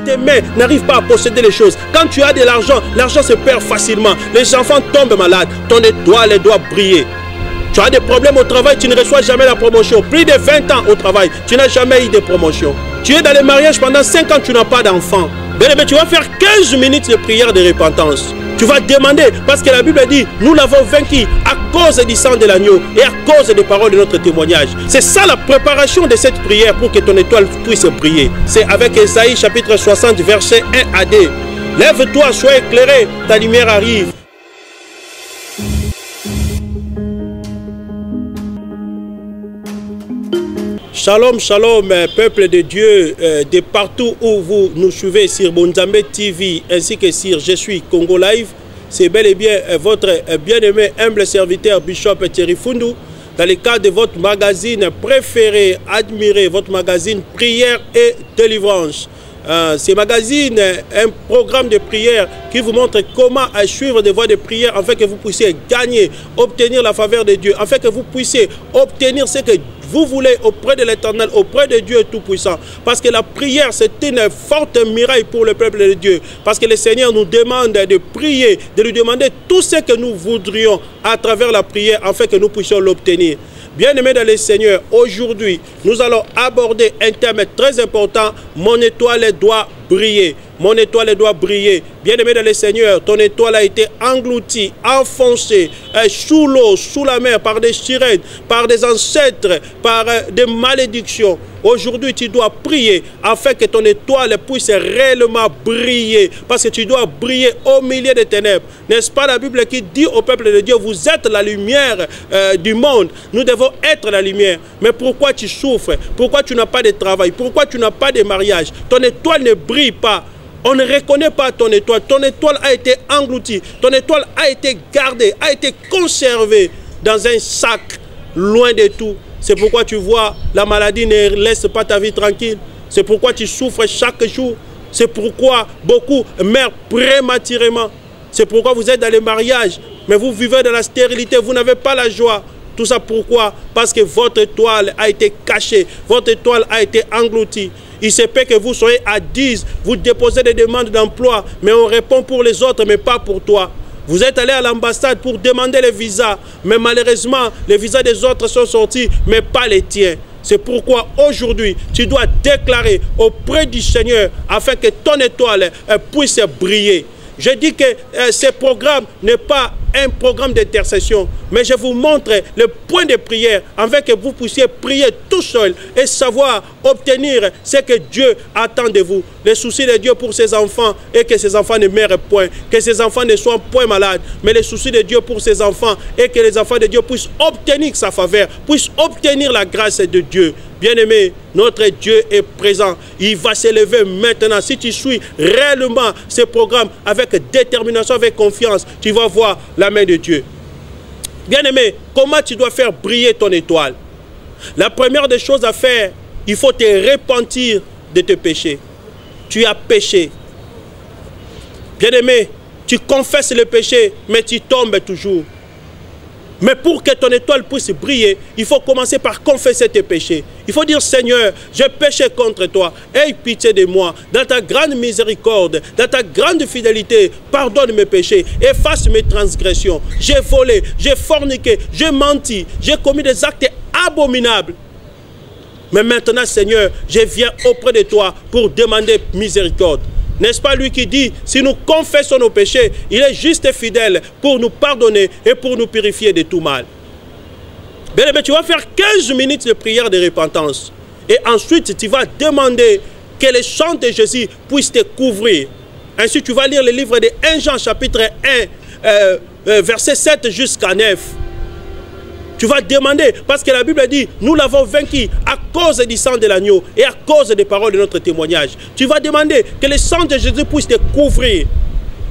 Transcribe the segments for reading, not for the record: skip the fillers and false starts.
Tes mains n'arrivent pas à posséder les choses. Quand tu as de l'argent, l'argent se perd facilement. Les enfants tombent malades. Ton étoile doit briller. Tu as des problèmes au travail, tu ne reçois jamais la promotion. Plus de 20 ans au travail, tu n'as jamais eu de promotion. Tu es dans le mariage pendant 5 ans, tu n'as pas d'enfant. Bien, tu vas faire 15 minutes de prière de repentance. Tu vas demander, parce que la Bible dit, nous l'avons vaincu à cause du sang de l'agneau et à cause des paroles de notre témoignage. C'est ça la préparation de cette prière pour que ton étoile puisse briller. C'est avec Ésaïe chapitre 60, verset 1 à 2. Lève-toi, sois éclairé, ta lumière arrive. Shalom, shalom, peuple de Dieu, de partout où vous nous suivez sur Bonzambe TV ainsi que sur Je suis Congo Live. C'est bel et bien votre bien-aimé, humble serviteur Bishop Thierry Fundu, dans le cadre de votre magazine préféré, admiré, votre magazine Prière et Délivrance. Ce magazine, un programme de prière qui vous montre comment suivre des voies de prière afin que vous puissiez gagner, obtenir la faveur de Dieu, afin que vous puissiez obtenir ce que vous voulez auprès de l'Éternel, auprès de Dieu Tout-Puissant. Parce que la prière, c'est une forte muraille pour le peuple de Dieu. Parce que le Seigneur nous demande de prier, de lui demander tout ce que nous voudrions à travers la prière, afin que nous puissions l'obtenir. Bien-aimés dans le Seigneur, aujourd'hui, nous allons aborder un thème très important. Mon étoile doit briller. Mon étoile doit briller. Bien-aimé dans le Seigneur, ton étoile a été engloutie, enfoncée, sous l'eau, sous la mer, par des sirènes, par des ancêtres, par des malédictions. Aujourd'hui, tu dois prier afin que ton étoile puisse réellement briller. Parce que tu dois briller au milieu des ténèbres. N'est-ce pas la Bible qui dit au peuple de Dieu, vous êtes la lumière du monde. Nous devons être la lumière. Mais pourquoi tu souffres? Pourquoi tu n'as pas de travail? Pourquoi tu n'as pas de mariage? Ton étoile ne brille pas. On ne reconnaît pas ton étoile. Ton étoile a été engloutie. Ton étoile a été gardée, a été conservée dans un sac, loin de tout. C'est pourquoi tu vois, la maladie ne laisse pas ta vie tranquille. C'est pourquoi tu souffres chaque jour. C'est pourquoi beaucoup meurent prématurément. C'est pourquoi vous êtes dans les mariages, mais vous vivez dans la stérilité, vous n'avez pas la joie. Tout ça pourquoi? Parce que votre étoile a été cachée, votre étoile a été engloutie. Il se peut que vous soyez à 10, vous déposez des demandes d'emploi, mais on répond pour les autres, mais pas pour toi. Vous êtes allé à l'ambassade pour demander les visas, mais malheureusement, les visas des autres sont sortis, mais pas les tiens. C'est pourquoi aujourd'hui, tu dois déclarer auprès du Seigneur afin que ton étoile puisse briller. Je dis que ce programme n'est pas un programme d'intercession, mais je vous montre le point de prière afin que vous puissiez prier tout seul et savoir obtenir ce que Dieu attend de vous. Le souci de Dieu pour ses enfants est que ses enfants ne meurent point, que ses enfants ne soient point malades, mais le souci de Dieu pour ses enfants est que les enfants de Dieu puissent obtenir sa faveur, puissent obtenir la grâce de Dieu. Bien-aimé, notre Dieu est présent. Il va s'élever maintenant. Si tu suis réellement ce programme avec détermination, avec confiance, tu vas voir la main de Dieu. Bien-aimé, comment tu dois faire briller ton étoile? La première des choses à faire, il faut te repentir de tes péchés. Tu as péché. Bien-aimé, tu confesses le péché, mais tu tombes toujours. Mais pour que ton étoile puisse briller, il faut commencer par confesser tes péchés. Il faut dire, Seigneur, j'ai péché contre toi. Aie pitié de moi. Dans ta grande miséricorde, dans ta grande fidélité, pardonne mes péchés, efface mes transgressions. J'ai volé, j'ai forniqué, j'ai menti, j'ai commis des actes abominables. Mais maintenant, Seigneur, je viens auprès de toi pour demander miséricorde. N'est-ce pas lui qui dit, si nous confessons nos péchés, il est juste et fidèle pour nous pardonner et pour nous purifier de tout mal. Bien, tu vas faire 15 minutes de prière de repentance. Et ensuite, tu vas demander que le sang de Jésus puisse te couvrir. Ainsi, tu vas lire le livre de 1 Jean chapitre 1, verset 7 jusqu'à 9. Tu vas demander, parce que la Bible dit, nous l'avons vaincu à cause du sang de l'agneau et à cause des paroles de notre témoignage. Tu vas demander que le sang de Jésus puisse te couvrir.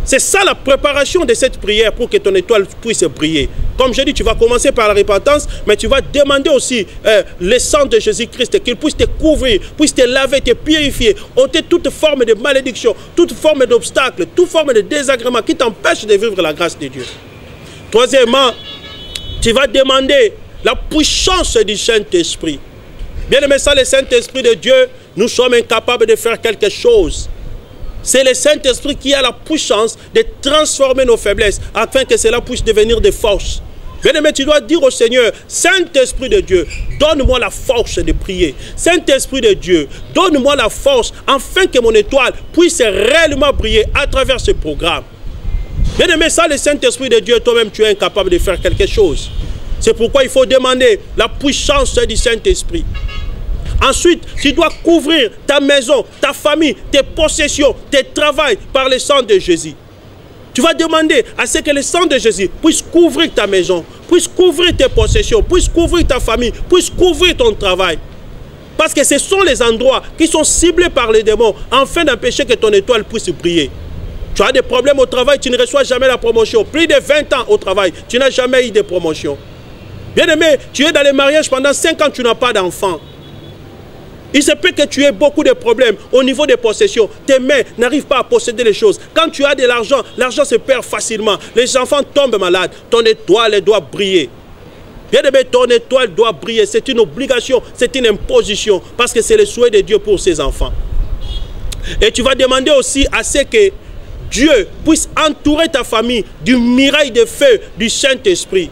C'est ça la préparation de cette prière pour que ton étoile puisse briller. Comme je dis, tu vas commencer par la repentance, mais tu vas demander aussi le sang de Jésus-Christ, qu'il puisse te couvrir, puisse te laver, te purifier, ôter toute forme de malédiction, toute forme d'obstacle, toute forme de désagrément qui t'empêche de vivre la grâce de Dieu. Troisièmement, Tu vas demander la puissance du Saint-Esprit. Bien aimé, sans le Saint-Esprit de Dieu, nous sommes incapables de faire quelque chose. C'est le Saint-Esprit qui a la puissance de transformer nos faiblesses afin que cela puisse devenir des forces. Bien-aimé, tu dois dire au Seigneur, Saint-Esprit de Dieu, donne-moi la force de prier. Saint-Esprit de Dieu, donne-moi la force afin que mon étoile puisse réellement briller à travers ce programme. Bien-aimé, sans le Saint-Esprit de Dieu, toi-même, tu es incapable de faire quelque chose. C'est pourquoi il faut demander la puissance du Saint-Esprit. Ensuite, tu dois couvrir ta maison, ta famille, tes possessions, tes travails par le sang de Jésus. Tu vas demander à ce que le sang de Jésus puisse couvrir ta maison, puisse couvrir tes possessions, puisse couvrir ta famille, puisse couvrir ton travail. Parce que ce sont les endroits qui sont ciblés par les démons afin d'empêcher que ton étoile puisse briller. Tu as des problèmes au travail, tu ne reçois jamais la promotion. Plus de 20 ans au travail, tu n'as jamais eu de promotion. Bien aimé, tu es dans les mariages pendant 5 ans, tu n'as pas d'enfant. Il se peut que tu aies beaucoup de problèmes au niveau des possessions. Tes mains n'arrivent pas à posséder les choses. Quand tu as de l'argent, l'argent se perd facilement. Les enfants tombent malades. Ton étoile doit briller. Bien aimé, ton étoile doit briller. C'est une obligation, c'est une imposition. Parce que c'est le souhait de Dieu pour ses enfants. Et tu vas demander aussi à ce que Dieu puisse entourer ta famille du mirail de feu du Saint-Esprit.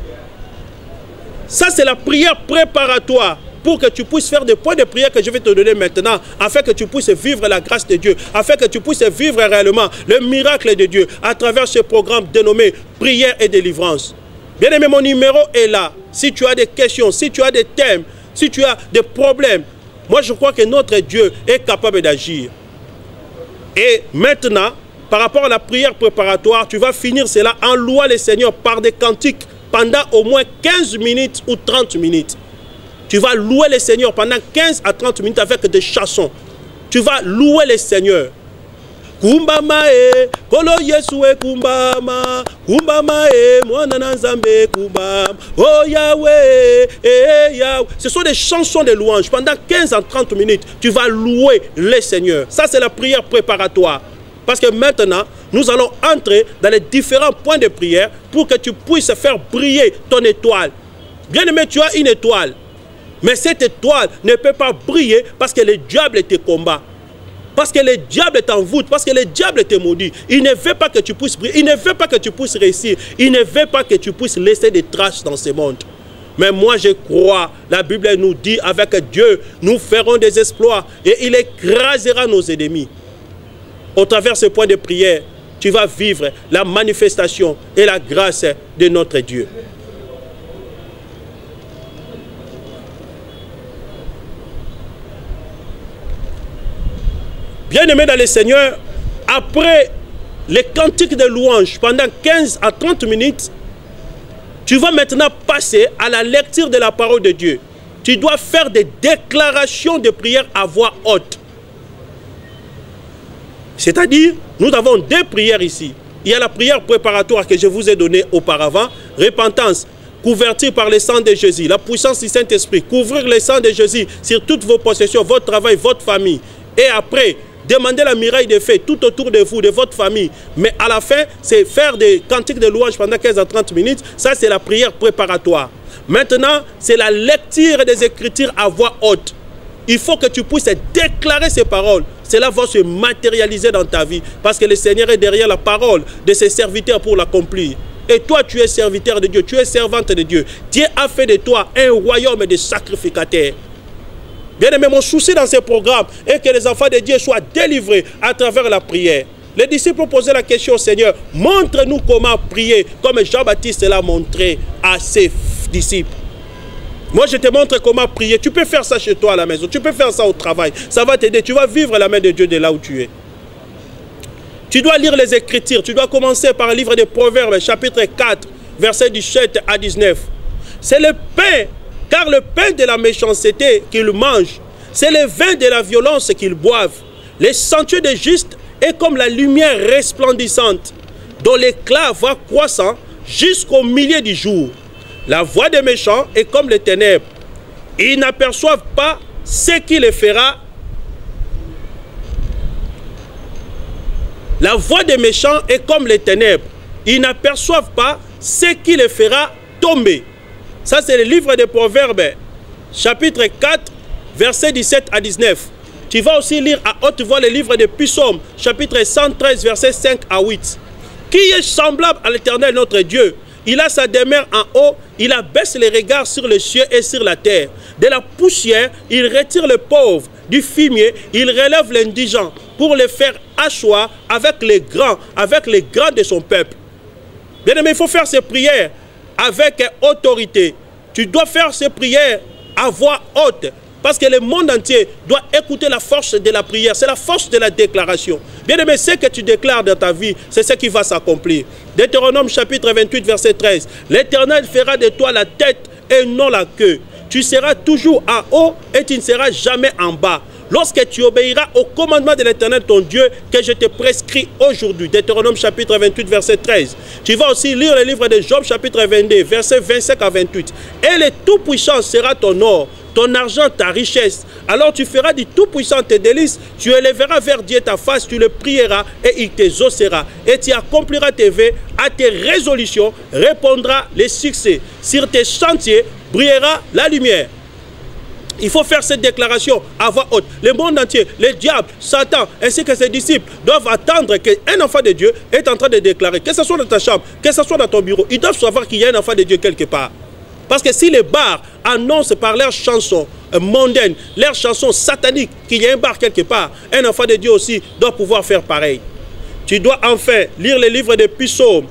Ça, c'est la prière préparatoire pour que tu puisses faire des points de prière que je vais te donner maintenant, afin que tu puisses vivre la grâce de Dieu, afin que tu puisses vivre réellement le miracle de Dieu à travers ce programme dénommé Prière et Délivrance. Bien aimé, mon numéro est là. Si tu as des questions, si tu as des thèmes, si tu as des problèmes, moi je crois que notre Dieu est capable d'agir. Et maintenant, par rapport à la prière préparatoire, tu vas finir cela en louant le Seigneur par des cantiques pendant au moins 15 minutes ou 30 minutes. Tu vas louer le Seigneur pendant 15 à 30 minutes avec des chansons. Tu vas louer le Seigneur. Kumbama e, kolo Yesue kumbama, kumbama e, mwana nzambe kumbama, oh Yahweh, Yahweh. Ce sont des chansons de louange. Pendant 15 à 30 minutes, tu vas louer le Seigneur. Ça, c'est la prière préparatoire. Parce que maintenant, nous allons entrer dans les différents points de prière pour que tu puisses faire briller ton étoile. Bien aimé, tu as une étoile. Mais cette étoile ne peut pas briller parce que le diable te combat. Parce que le diable t'envoûte, parce que le diable te maudit. Il ne veut pas que tu puisses briller, il ne veut pas que tu puisses réussir. Il ne veut pas que tu puisses laisser des traces dans ce monde. Mais moi je crois, la Bible nous dit, avec Dieu, nous ferons des exploits et il écrasera nos ennemis. Au travers de ce point de prière, tu vas vivre la manifestation et la grâce de notre Dieu. Bien-aimé dans le Seigneur, après les cantiques de louange pendant 15 à 30 minutes, tu vas maintenant passer à la lecture de la parole de Dieu. Tu dois faire des déclarations de prière à voix haute. C'est-à-dire, nous avons deux prières ici. Il y a la prière préparatoire que je vous ai donnée auparavant, repentance, couverture par le sang de Jésus, la puissance du Saint-Esprit, couvrir le sang de Jésus sur toutes vos possessions, votre travail, votre famille. Et après, demandez la miraille de feu tout autour de vous, de votre famille. Mais à la fin, c'est faire des cantiques de louange pendant 15 à 30 minutes. Ça, c'est la prière préparatoire. Maintenant, c'est la lecture des Écritures à voix haute. Il faut que tu puisses déclarer ces paroles. Cela va se matérialiser dans ta vie. Parce que le Seigneur est derrière la parole de ses serviteurs pour l'accomplir. Et toi, tu es serviteur de Dieu, tu es servante de Dieu. Dieu a fait de toi un royaume de sacrificateurs. Bien aimé, mon souci dans ce programme est que les enfants de Dieu soient délivrés à travers la prière. Les disciples ont posé la question au Seigneur, montre-nous comment prier, comme Jean-Baptiste l'a montré à ses disciples. Moi, je te montre comment prier. Tu peux faire ça chez toi à la maison, tu peux faire ça au travail. Ça va t'aider, tu vas vivre la main de Dieu de là où tu es. Tu dois lire les Écritures, tu dois commencer par le livre des Proverbes, chapitre 4, versets 17 à 19. C'est le pain. Car le pain de la méchanceté qu'ils mangent, c'est le vin de la violence qu'ils boivent. Les sentiers des justes est comme la lumière resplendissante, dont l'éclat va croissant jusqu'au milieu du jour. La voix des méchants est comme les ténèbres. Ils n'aperçoivent pas ce qui les fera. La voix des méchants est comme les ténèbres. Ils n'aperçoivent pas ce qui les fera tomber. Ça, c'est le livre des Proverbes, chapitre 4, versets 17 à 19. Tu vas aussi lire à haute voix le livre des Psaumes, chapitre 113, versets 5 à 8. Qui est semblable à l'Éternel, notre Dieu? Il a sa demeure en haut, il abaisse les regards sur les cieux et sur la terre. De la poussière, il retire le pauvre. Du fumier, il relève l'indigent pour le faire asseoir avec les grands de son peuple. Bien aimé, il faut faire ces prières avec autorité. Tu dois faire ces prières à voix haute. Parce que le monde entier doit écouter la force de la prière. C'est la force de la déclaration. Bien aimé, ce que tu déclares dans ta vie, c'est ce qui va s'accomplir. Deutéronome chapitre 28, verset 13. L'Éternel fera de toi la tête et non la queue. Tu seras toujours en haut et tu ne seras jamais en bas. Lorsque tu obéiras au commandement de l'Éternel ton Dieu que je te prescris aujourd'hui. Deutéronome chapitre 28, verset 13. Tu vas aussi lire le livre de Job chapitre 22, verset 25 à 28. Et le Tout-Puissant sera ton or, ton argent, ta richesse. Alors tu feras du Tout-Puissant tes délices, tu élèveras vers Dieu ta face, tu le prieras et il t'exaucera. Et tu accompliras tes vœux, à tes résolutions répondra le succès. Sur tes chantiers brillera la lumière. Il faut faire cette déclaration à voix haute. Le monde entier, le diable, Satan, ainsi que ses disciples doivent attendre qu'un enfant de Dieu est en train de déclarer, que ce soit dans ta chambre, que ce soit dans ton bureau. Ils doivent savoir qu'il y a un enfant de Dieu quelque part. Parce que si les bars annoncent par leurs chansons mondaines, leurs chansons sataniques, qu'il y a un bar quelque part, un enfant de Dieu aussi doit pouvoir faire pareil. Tu dois enfin lire le livre de Psaumes.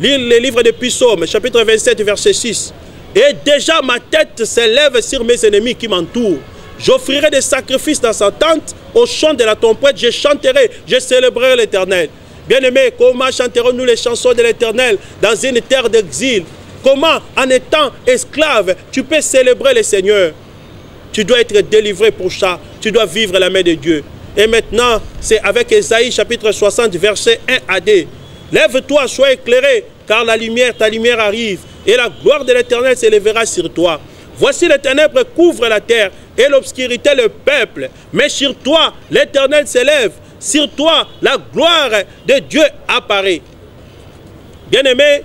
Lire le livre de Psaumes, chapitre 27, verset 6. Et déjà ma tête s'élève sur mes ennemis qui m'entourent. J'offrirai des sacrifices dans sa tente, au chant de la trompette, je chanterai, je célébrerai l'Éternel. Bien-aimés, comment chanterons-nous les chansons de l'Éternel dans une terre d'exil? Comment, en étant esclave, tu peux célébrer le Seigneur? Tu dois être délivré pour ça. Tu dois vivre la main de Dieu. Et maintenant, c'est avec Ésaïe, chapitre 60, versets 1 à 2. Lève-toi, sois éclairé, car la lumière, ta lumière arrive, et la gloire de l'Éternel s'élèvera sur toi. Voici les ténèbres couvrent la terre, et l'obscurité le peuple. Mais sur toi, l'Éternel s'élève. Sur toi, la gloire de Dieu apparaît. Bien-aimé,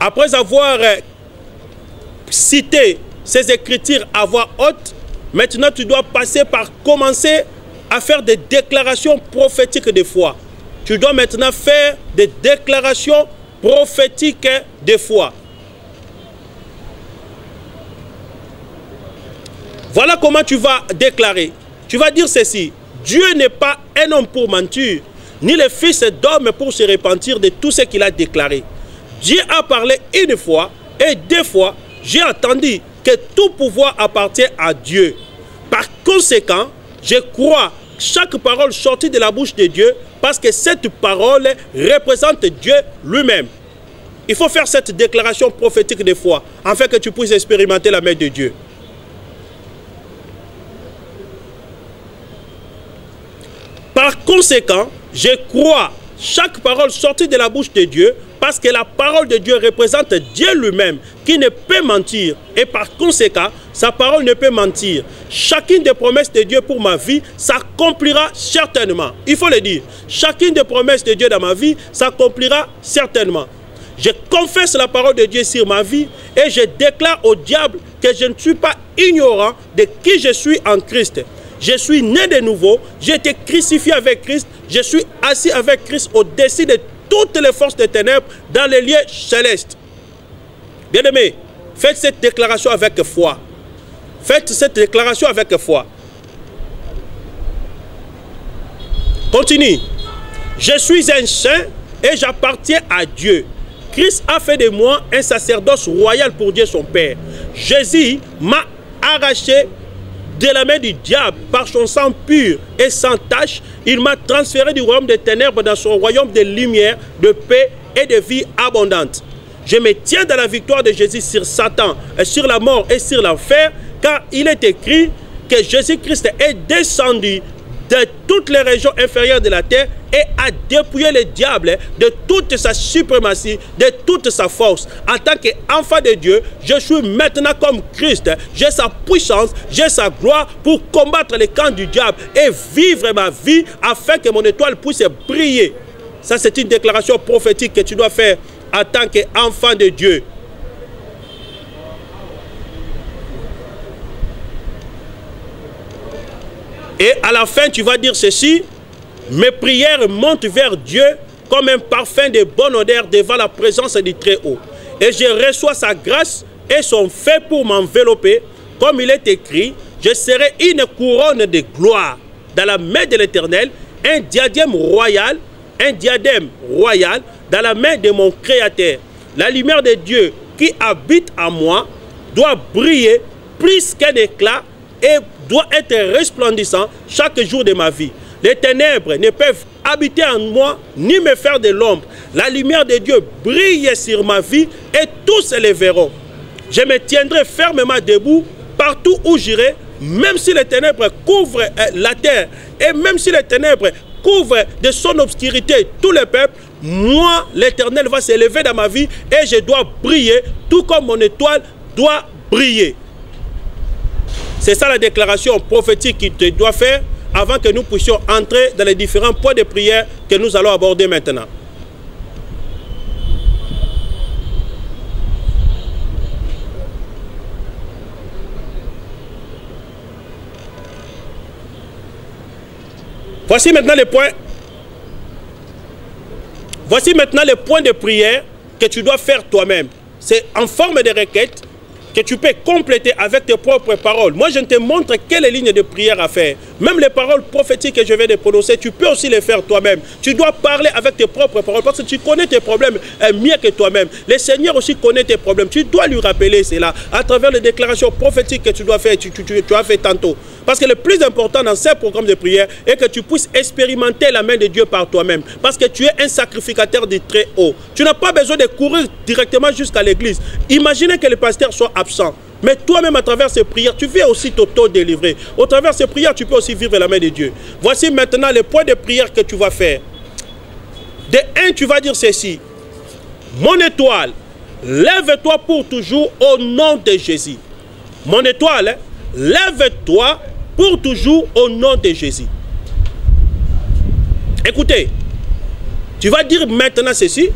après avoir cité ces écritures à voix haute, maintenant tu dois passer par commencer à faire des déclarations prophétiques de foi. Tu dois maintenant faire des déclarations prophétiques de foi. Voilà comment tu vas déclarer. Tu vas dire ceci. Dieu n'est pas un homme pour mentir, ni le fils d'homme pour se repentir de tout ce qu'il a déclaré. Dieu a parlé une fois et deux fois, j'ai entendu que tout pouvoir appartient à Dieu. Par conséquent, je crois chaque parole sortie de la bouche de Dieu parce que cette parole représente Dieu lui-même. Il faut faire cette déclaration prophétique de foi afin que tu puisses expérimenter la main de Dieu. Par conséquent, je crois chaque parole sortie de la bouche de Dieu parce que la parole de Dieu représente Dieu lui-même qui ne peut mentir. Et par conséquent, sa parole ne peut mentir. Chacune des promesses de Dieu pour ma vie s'accomplira certainement. Il faut le dire. Chacune des promesses de Dieu dans ma vie s'accomplira certainement. Je confesse la parole de Dieu sur ma vie et je déclare au diable que je ne suis pas ignorant de qui je suis en Christ. Je suis né de nouveau, j'ai été crucifié avec Christ, je suis assis avec Christ au-dessus de toutes les forces des ténèbres dans les lieux célestes. Bien-aimés, faites cette déclaration avec foi. Faites cette déclaration avec foi. Continue. Je suis un saint et j'appartiens à Dieu. Christ a fait de moi un sacerdoce royal pour Dieu son Père. Jésus m'a arraché de la main du diable par son sang pur et sans tache. Il m'a transféré du royaume des ténèbres dans son royaume de lumière, de paix et de vie abondante. Je me tiens dans la victoire de Jésus sur Satan, sur la mort et sur l'enfer, car il est écrit que Jésus-Christ est descendu de toutes les régions inférieures de la terre et a dépouillé le diable de toute sa suprématie, de toute sa force. En tant qu'enfant de Dieu, je suis maintenant comme Christ. J'ai sa puissance, j'ai sa gloire pour combattre les camps du diable et vivre ma vie afin que mon étoile puisse briller. Ça, c'est une déclaration prophétique que tu dois faire en tant qu'enfant de Dieu. Et à la fin, tu vas dire ceci: mes prières montent vers Dieu comme un parfum de bonne odeur devant la présence du Très-Haut. Et je reçois sa grâce et son fait pour m'envelopper. Comme il est écrit, je serai une couronne de gloire dans la main de l'Éternel, un diadème royal dans la main de mon Créateur. La lumière de Dieu qui habite en moi doit briller plus qu'un éclat et doit être resplendissant chaque jour de ma vie. Les ténèbres ne peuvent habiter en moi ni me faire de l'ombre. La lumière de Dieu brille sur ma vie et tous les verront. Je me tiendrai fermement debout partout où j'irai, même si les ténèbres couvrent la terre et même si les ténèbres couvrent de son obscurité tout le peuple. Moi, l'Éternel va s'élever dans ma vie et je dois briller tout comme mon étoile doit briller. C'est ça la déclaration prophétique qu'il te doit faire avant que nous puissions entrer dans les différents points de prière que nous allons aborder maintenant. Voici maintenant les points. Voici maintenant les points de prière que tu dois faire toi-même. C'est en forme de requête que tu peux compléter avec tes propres paroles. Moi, je te montre quelle ligne de prière à faire. Même les paroles prophétiques que je vais de prononcer, tu peux aussi les faire toi-même. Tu dois parler avec tes propres paroles parce que tu connais tes problèmes mieux que toi-même. Le Seigneur aussi connaît tes problèmes. Tu dois lui rappeler cela à travers les déclarations prophétiques que tu dois faire, tu as fait tantôt. Parce que le plus important dans ces programmes de prière est que tu puisses expérimenter la main de Dieu par toi-même. Parce que tu es un sacrificateur du Très-Haut. Tu n'as pas besoin de courir directement jusqu'à l'église. Imaginez que le pasteur soit absent. Mais toi-même, à travers ces prières, tu viens aussi t'auto-délivrer. Au travers ces prières, tu peux aussi vivre la main de Dieu. Voici maintenant les points de prière que tu vas faire. De 1, tu vas dire ceci: mon étoile, lève-toi pour toujours au nom de Jésus. Mon étoile, lève-toi pour toujours au nom de Jésus. Écoutez, tu vas dire maintenant ceci: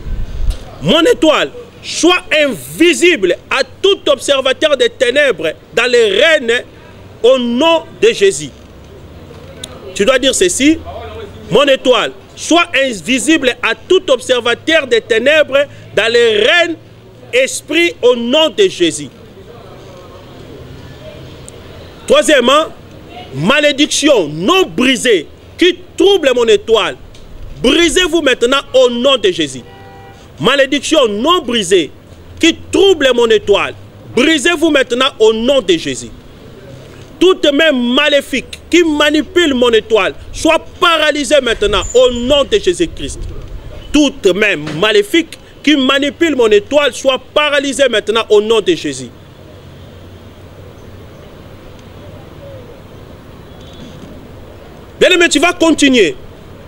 mon étoile, sois invisible à tout observateur des ténèbres dans les règnes au nom de Jésus. Tu dois dire ceci: mon étoile, sois invisible à tout observateur des ténèbres dans les règnes esprit au nom de Jésus. Troisièmement, malédiction non brisée qui trouble mon étoile, brisez-vous maintenant au nom de Jésus. Malédiction non brisée qui trouble mon étoile, brisez-vous maintenant au nom de Jésus. Toute main maléfique qui manipule mon étoile, soit paralysée maintenant au nom de Jésus-Christ. Toute main maléfique qui manipule mon étoile, soit paralysée maintenant au nom de Jésus. Bien-aimé, tu vas continuer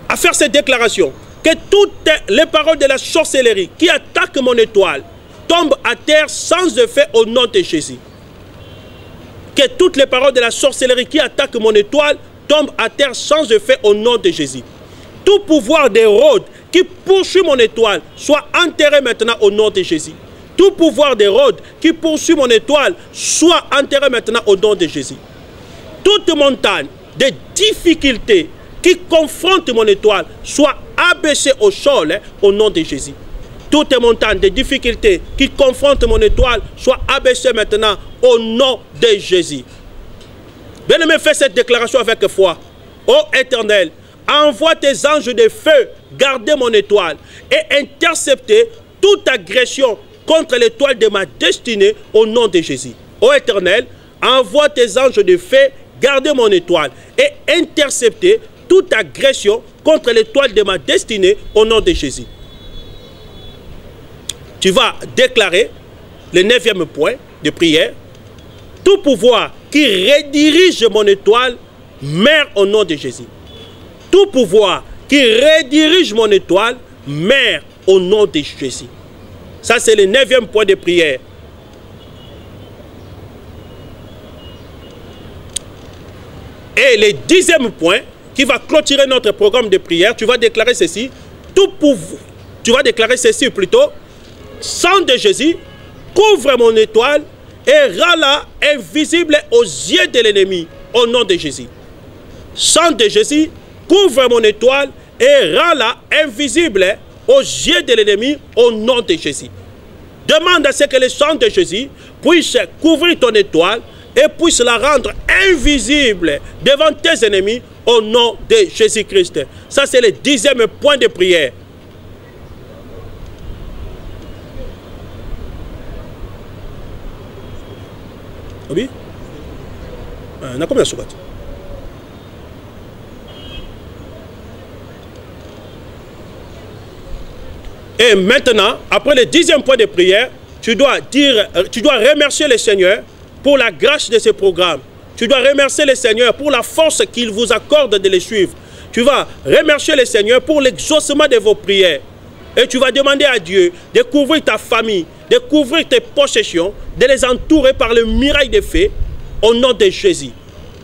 à faire cette déclaration. Que toutes les paroles de la sorcellerie qui attaquent mon étoile tombent à terre sans effet au nom de Jésus. Que toutes les paroles de la sorcellerie qui attaquent mon étoile tombent à terre sans effet au nom de Jésus. Tout pouvoir d'Hérode qui poursuit mon étoile soit enterré maintenant au nom de Jésus. Tout pouvoir d'Hérode qui poursuit mon étoile soit enterré maintenant au nom de Jésus. Toute montagne de difficultés qui confrontent mon étoile soit abaissée au sol au nom de Jésus. Toute montagne de difficultés qui confrontent mon étoile soit abaissée maintenant au nom de Jésus. Bien-aimé, fais cette déclaration avec foi. Ô Éternel, envoie tes anges de feu garder mon étoile et intercepter toute agression contre l'étoile de ma destinée au nom de Jésus. Ô Éternel, envoie tes anges de feu garder mon étoile et intercepter toute agression contre l'étoile de ma destinée au nom de Jésus. Tu vas déclarer le 9e point de prière. Tout pouvoir qui redirige mon étoile meurt au nom de Jésus. Tout pouvoir qui redirige mon étoile meurt au nom de Jésus. Ça, c'est le 9e point de prière. Et le 10e point qui va clôturer notre programme de prière, tu vas déclarer ceci. Tu vas déclarer ceci plutôt. Sang de Jésus, couvre mon étoile et rends-la invisible aux yeux de l'ennemi au nom de Jésus. sang de Jésus, couvre mon étoile et rends-la invisible aux yeux de l'ennemi au nom de Jésus. Demande à ce que le sang de Jésus puisse couvrir ton étoile et puisse la rendre invisible devant tes ennemis au nom de Jésus-Christ. Ça, c'est le 10e point de prière. Oui? On a combien de secondes? Et maintenant, après le 10e point de prière, tu dois remercier le Seigneur pour la grâce de ce programme. Tu dois remercier le Seigneur pour la force qu'il vous accorde de les suivre. Tu vas remercier le Seigneur pour l'exaucement de vos prières. Et tu vas demander à Dieu de couvrir ta famille, de couvrir tes possessions, de les entourer par le miracle de fées au nom de Jésus.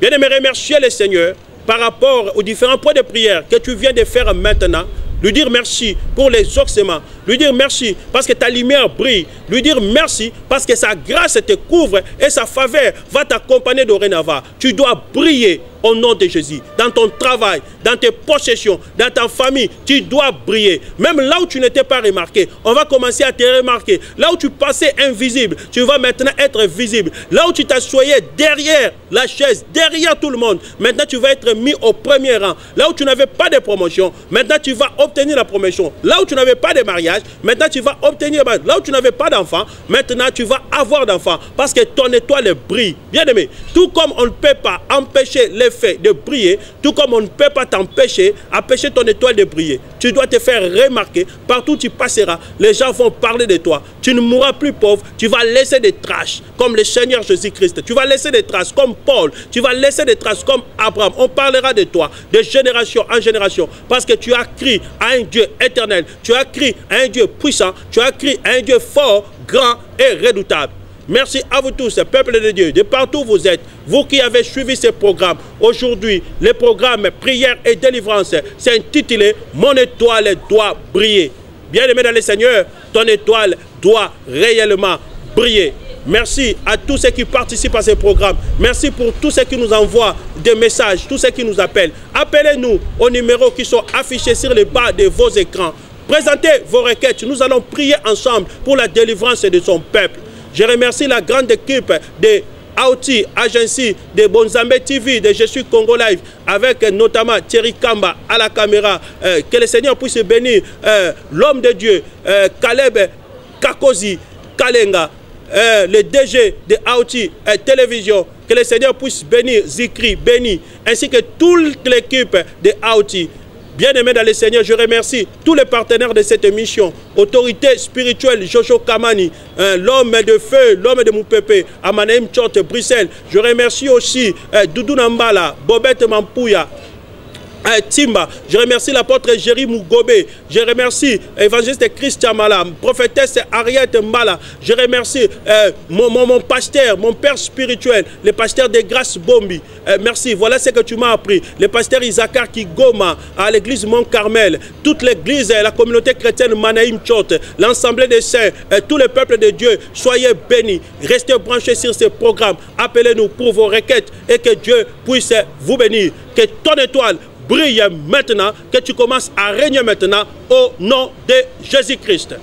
Bien-aimé, remercier le Seigneur par rapport aux différents points de prière que tu viens de faire maintenant. Lui dire merci pour les exaucements. Lui dire merci parce que ta lumière brille. Lui dire merci parce que sa grâce te couvre et sa faveur va t'accompagner dorénavant. Tu dois briller au nom de Jésus. Dans ton travail, dans tes possessions, dans ta famille, tu dois briller. Même là où tu n'étais pas remarqué, on va commencer à te remarquer. Là où tu passais invisible, tu vas maintenant être visible. Là où tu t'assoyais derrière la chaise, derrière tout le monde, maintenant tu vas être mis au premier rang. Là où tu n'avais pas de promotion, maintenant tu vas obtenir la promotion. Là où tu n'avais pas de mariage, maintenant tu vas obtenir. Là où tu n'avais pas d'enfant, maintenant tu vas avoir d'enfant. Parce que ton étoile brille. Bien aimé, tout comme on ne peut pas empêcher les fait de briller, tout comme on ne peut pas t'empêcher, empêcher ton étoile de briller. Tu dois te faire remarquer, partout où tu passeras, les gens vont parler de toi. Tu ne mourras plus pauvre, tu vas laisser des traces comme le Seigneur Jésus-Christ. Tu vas laisser des traces comme Paul, tu vas laisser des traces comme Abraham. On parlera de toi de génération en génération parce que tu as crié à un Dieu éternel, tu as crié à un Dieu puissant, tu as crié à un Dieu fort, grand et redoutable. Merci à vous tous, peuple de Dieu, de partout où vous êtes, vous qui avez suivi ce programme. Aujourd'hui, le programme Prière et Délivrance, c'est intitulé « Mon étoile doit briller ». Bien-aimé dans le Seigneur, ton étoile doit réellement briller. Merci à tous ceux qui participent à ce programme. Merci pour tous ceux qui nous envoient des messages, tous ceux qui nous appellent. Appelez-nous aux numéros qui sont affichés sur le bas de vos écrans. Présentez vos requêtes. Nous allons prier ensemble pour la délivrance de son peuple. Je remercie la grande équipe de Aouti, Agency, de Bonzambe TV, de Je suis Congo Live, avec notamment Thierry Kamba à la caméra. Que le Seigneur puisse bénir l'homme de Dieu, Caleb Kakozi Kalenga, le DG de Aouti Télévision. Que le Seigneur puisse bénir Zikri, béni, ainsi que toute l'équipe de Aouti. Bien-aimé dans le Seigneur, je remercie tous les partenaires de cette émission. Autorité spirituelle, Jojo Kamani, l'homme de feu, l'homme de Moupépé, Amanaïm Tchot, Bruxelles. Je remercie aussi Doudou Nambala, Bobette Mampouya, Timba. Je remercie l'apôtre Jéry Mougobé. Je remercie évangéliste Christian Mala, prophétesse Ariette Mbala. Je remercie mon pasteur, mon père spirituel, le pasteur de Grâce Bombi. Merci, voilà ce que tu m'as appris. Le pasteur Isakar Kigoma à l'église Mont-Carmel, toute l'église, la communauté chrétienne Manaïm Tchot, l'ensemble des saints, tout le peuple de Dieu, soyez bénis. Restez branchés sur ce programme. Appelez-nous pour vos requêtes et que Dieu puisse vous bénir. Que ton étoile brille maintenant, que tu commences à régner maintenant au nom de Jésus-Christ.